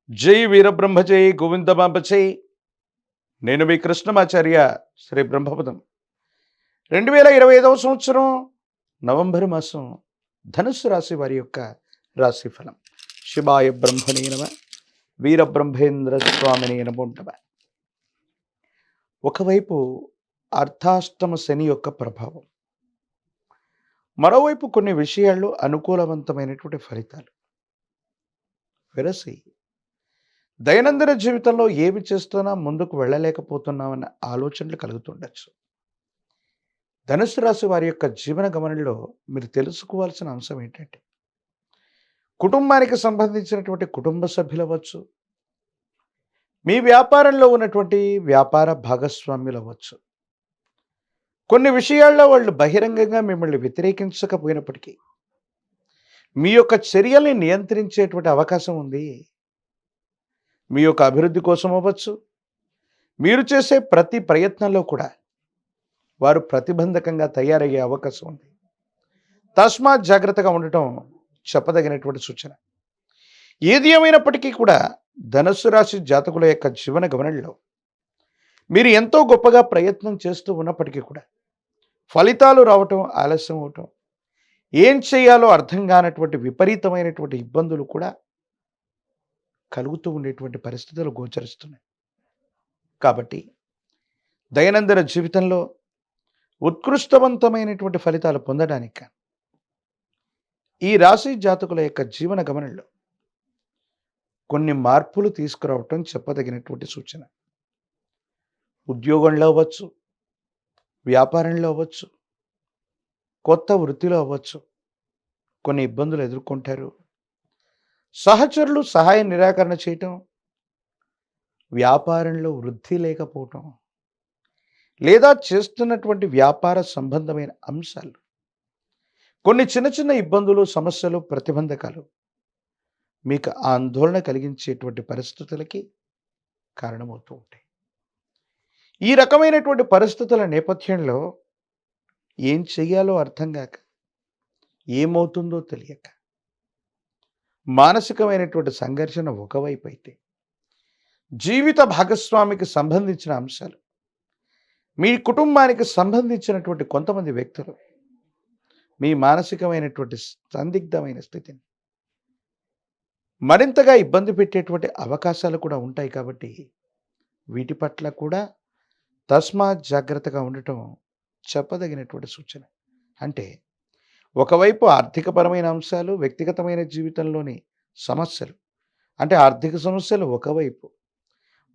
జై వీరబ్రహ్మ జై గోవిందమాంబ జై. నేను మీ కృష్ణమాచార్య శ్రీ బ్రహ్మపదం. 2025 సంవత్సరం నవంబర్ మాసం ధనుస్సు రాశి వారి యొక్క రాశి ఫలం. శివాయ బ్రహ్మణే నమ, వీరబ్రహ్మేంద్ర స్వామిని నమోంటమ. ఒకవైపు అర్ధాష్టమ శని యొక్క ప్రభావం, మరోవైపు కొన్ని విషయాల్లో అనుకూలవంతమైనటువంటి ఫలితాలు. వెరసి దైనందిన జీవితంలో ఏమి చేస్తున్నా ముందుకు వెళ్ళలేకపోతున్నామన్న ఆలోచనలు కలుగుతుండొచ్చు. ధనుసు రాశి వారి యొక్క జీవన గమనంలో మీరు తెలుసుకోవాల్సిన అంశం ఏంటంటే, కుటుంబానికి సంబంధించినటువంటి కుటుంబ సభ్యులు అవ్వచ్చు, మీ వ్యాపారంలో ఉన్నటువంటి వ్యాపార భాగస్వామ్యులు అవ్వచ్చు. కొన్ని విషయాల్లో వాళ్ళు బహిరంగంగా మిమ్మల్ని వ్యతిరేకించకపోయినప్పటికీ మీ యొక్క చర్యల్ని నియంత్రించేటువంటి అవకాశం ఉంది. మీ యొక్క అభివృద్ధి కోసం అవ్వచ్చు, మీరు చేసే ప్రతి ప్రయత్నంలో కూడా వారు ప్రతిబంధకంగా తయారయ్యే అవకాశం ఉంది. తస్మాత్ జాగ్రత్తగా ఉండటం చెప్పదగినటువంటి సూచన. ఏది ఏమైనప్పటికీ కూడా ధనుస్సు రాశి జాతకుల యొక్క జీవన గమనంలో మీరు ఎంతో గొప్పగా ప్రయత్నం చేస్తూ ఉన్నప్పటికీ కూడా ఫలితాలు రావటం ఆలస్యం అవటం, ఏం చేయాలో అర్థం కానటువంటి విపరీతమైనటువంటి ఇబ్బందులు కూడా కలుగుతూ ఉండేటువంటి పరిస్థితులు గోచరిస్తున్నాయి. కాబట్టి దైనందిన జీవితంలో ఉత్కృష్టవంతమైనటువంటి ఫలితాలు పొందడానికి ఈ రాశి జాతకుల యొక్క జీవన గమనంలో కొన్ని మార్పులు తీసుకురావటం చెప్పదగినటువంటి సూచన. ఉద్యోగంలో అవ్వచ్చు, వ్యాపారంలో అవ్వచ్చు, కొత్త వృత్తిలో అవ్వచ్చు, కొన్ని ఇబ్బందులు ఎదుర్కొంటారు. సహచరులు సహాయ నిరాకరణ చేయటం, వ్యాపారంలో వృద్ధి లేకపోవటం, లేదా చేస్తున్నటువంటి వ్యాపార సంబంధమైన అంశాలు కొన్ని చిన్న చిన్న ఇబ్బందులు, సమస్యలు, ప్రతిబంధకాలు మీకు ఆందోళన కలిగించేటువంటి పరిస్థితులకి కారణమవుతూ ఉంటాయి. ఈ రకమైనటువంటి పరిస్థితుల నేపథ్యంలో ఏం చెయ్యాలో అర్థం కాక, ఏమవుతుందో తెలియక మానసికమైనటువంటి సంఘర్షణ ఒకవైపు అయితే, జీవిత భాగస్వామికి సంబంధించిన అంశాలు, మీ కుటుంబానికి సంబంధించినటువంటి కొంతమంది వ్యక్తులు మీ మానసికమైనటువంటి సందిగ్ధమైన స్థితిని మరింతగా ఇబ్బంది పెట్టేటువంటి అవకాశాలు కూడా ఉంటాయి. కాబట్టి వీటి పట్ల కూడా తస్మాత్ జాగ్రత్తగా ఉండటం చెప్పదగినటువంటి సూచన. అంటే ఒకవైపు ఆర్థికపరమైన అంశాలు, వ్యక్తిగతమైన జీవితంలోని సమస్యలు, అంటే ఆర్థిక సమస్యలు ఒకవైపు,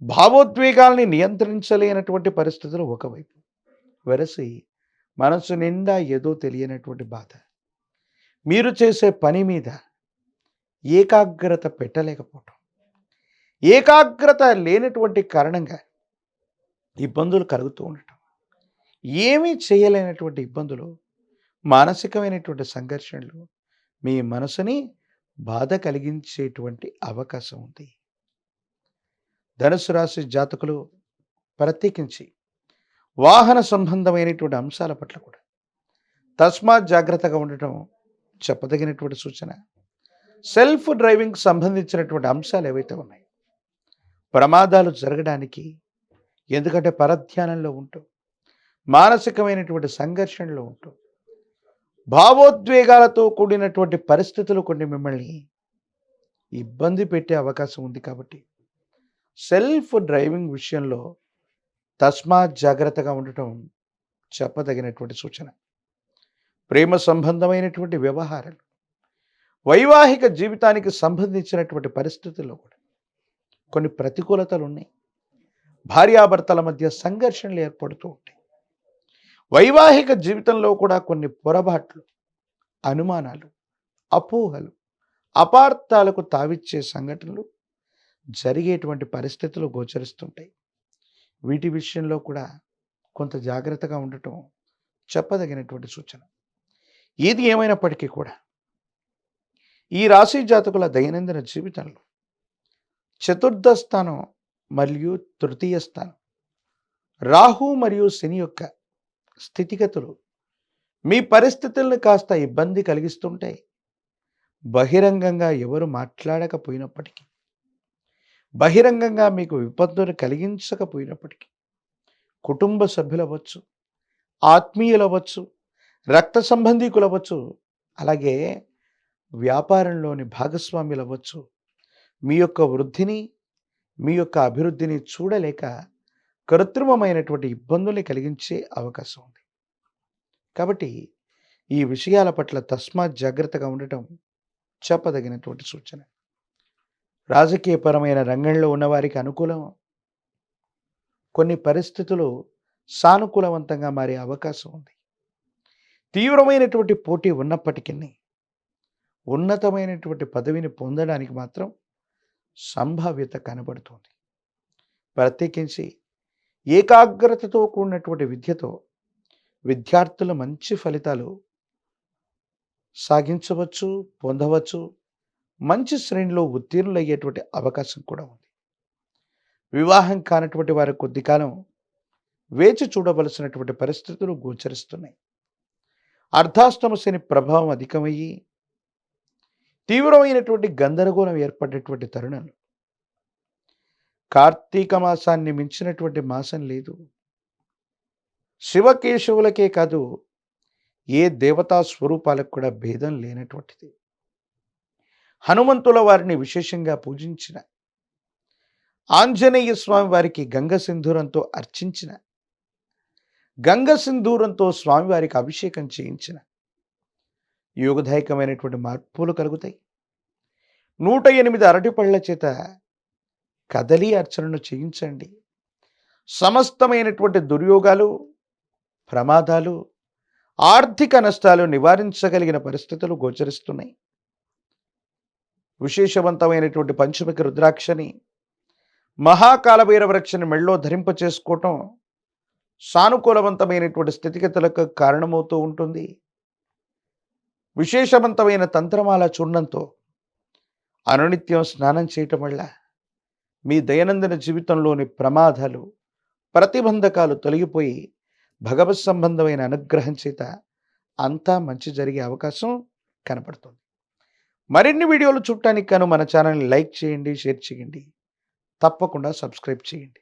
భావోద్వేగాల్ని నియంత్రించలేనటువంటి పరిస్థితులు ఒకవైపు, వెరసి మనసు నిండా ఏదో తెలియనటువంటి బాధ, మీరు చేసే పని మీద ఏకాగ్రత పెట్టలేకపోవటం, ఏకాగ్రత లేనటువంటి కారణంగా ఇబ్బందులు కలుగుతూ ఉండటం, ఏమీ చేయలేనటువంటి ఇబ్బందులు, మానసికమైనటువంటి సంఘర్షణలు మీ మనసుని బాధ కలిగించేటువంటి అవకాశం ఉంది. ధనుసు రాశి జాతకులు ప్రత్యేకించి వాహన సంబంధమైనటువంటి అంశాల పట్ల కూడా తస్మాత్ జాగ్రత్తగా ఉండటం చెప్పదగినటువంటి సూచన. సెల్ఫ్ డ్రైవింగ్ సంబంధించినటువంటి అంశాలు ఏవైతే ఉన్నాయో, ప్రమాదాలు జరగడానికి, ఎందుకంటే పరధ్యానంలో ఉంటూ, మానసికమైనటువంటి సంఘర్షణలో ఉంటూ, భావోద్వేగాలతో కూడినటువంటి పరిస్థితులు కొన్ని మిమ్మల్ని ఇబ్బంది పెట్టే అవకాశం ఉంది. కాబట్టి సెల్ఫ్ డ్రైవింగ్ విషయంలో తస్మాత్ జాగ్రత్తగా ఉండటం చెప్పదగినటువంటి సూచన. ప్రేమ సంబంధమైనటువంటి వ్యవహారాలు, వైవాహిక జీవితానికి సంబంధించినటువంటి పరిస్థితుల్లో కూడా కొన్ని ప్రతికూలతలు ఉన్నాయి. భార్యాభర్తల మధ్య సంఘర్షణలు ఏర్పడుతూ ఉంటాయి. వైవాహిక జీవితంలో కూడా కొన్ని పొరపాట్లు, అనుమానాలు, అపోహలు, అపార్థాలకు తావిచ్చే సంఘటనలు జరిగేటువంటి పరిస్థితులు గోచరిస్తుంటాయి. వీటి విషయంలో కూడా కొంత జాగ్రత్తగా ఉండటం చెప్పదగినటువంటి సూచన. ఏది ఏమైనప్పటికీ కూడా ఈ రాశి జాతకుల దైనందిన జీవితంలో చతుర్థ స్థానం మరియు తృతీయ స్థానం, రాహు మరియు శని యొక్క స్థితిగతులు మీ పరిస్థితులను కాస్త ఇబ్బంది కలిగిస్తుంటాయి. బహిరంగంగా ఎవరు మాట్లాడకపోయినప్పటికీ బహిరంగంగా మీకు విపత్తును కలిగించకపోయినప్పటికీ కుటుంబ సభ్యులవ్వచ్చు, ఆత్మీయులవ్వచ్చు, రక్త సంబంధీకులవ్వచ్చు, అలాగే వ్యాపారంలోని భాగస్వామ్యులవ్వచ్చు, మీ యొక్క వృద్ధిని, మీ యొక్క అభివృద్ధిని చూడలేక కృత్రిమమైనటువంటి ఇబ్బందుల్ని కలిగించే అవకాశం ఉంది. కాబట్టి ఈ విషయాల పట్ల తస్మాత్ జాగ్రత్తగా ఉండటం చెప్పదగినటువంటి సూచన. రాజకీయపరమైన రంగంలో ఉన్నవారికి అనుకూలం, కొన్ని పరిస్థితులు సానుకూలవంతంగా మారే అవకాశం ఉంది. తీవ్రమైనటువంటి పోటీ ఉన్నప్పటికీ ఉన్నతమైనటువంటి పదవిని పొందడానికి మాత్రం సంభావ్యత కనబడుతుంది. ప్రత్యేకించి ఏకాగ్రతతో కూడినటువంటి విద్యతో విద్యార్థులు మంచి ఫలితాలు సాగించవచ్చు, పొందవచ్చు. మంచి శ్రేణిలో ఉత్తీర్ణులయ్యేటువంటి అవకాశం కూడా ఉంది. వివాహం కానటువంటి వారి కొద్ది కాలం వేచి చూడవలసినటువంటి పరిస్థితులు గోచరిస్తున్నాయి. అర్ధాష్టమ శని ప్రభావం అధికమయ్యి తీవ్రమైనటువంటి గందరగోళం ఏర్పడేటువంటి తరుణాలు. కార్తీక మాసాన్ని మించినటువంటి మాసం లేదు. శివకేశవులకే కాదు, ఏ దేవతా స్వరూపాలకు కూడా భేదం లేనటువంటిది. హనుమంతుల వారిని విశేషంగా పూజించిన, ఆంజనేయ స్వామి వారికి గంగ సింధూరంతో అర్చించిన, గంగ సింధూరంతో స్వామివారికి అభిషేకం చేయించిన యోగదాయకమైనటువంటి మార్పులు కలుగుతాయి. 108 అరటిపళ్ళ చేత కదలి అర్చనను చేయించండి. సమస్తమైనటువంటి దుర్యోగాలు, ప్రమాదాలు, ఆర్థిక నష్టాలు నివారించగలిగిన పరిస్థితులు గోచరిస్తున్నాయి. విశేషవంతమైనటువంటి పంచముఖి రుద్రాక్షని, మహాకాలభైరవ రక్షని మెళ్ళో ధరింపచేసుకోవటం సానుకూలవంతమైనటువంటి స్థితిగతులకు కారణమవుతూ ఉంటుంది. విశేషవంతమైన తంత్రమాల చూర్ణంతో అనునిత్యం స్నానం చేయటం వల్ల మీ దైనందిన జీవితంలోని ప్రమాదాలు, ప్రతిబంధకాలు తొలగిపోయి భగవత్ సంబంధమైన అనుగ్రహం చేత అంతా మంచి జరిగే అవకాశం కనపడుతుంది. మరిన్ని వీడియోలు చూడటానికి గాను మన ఛానల్ని లైక్ చేయండి, షేర్ చేయండి, తప్పకుండా సబ్స్క్రైబ్ చేయండి.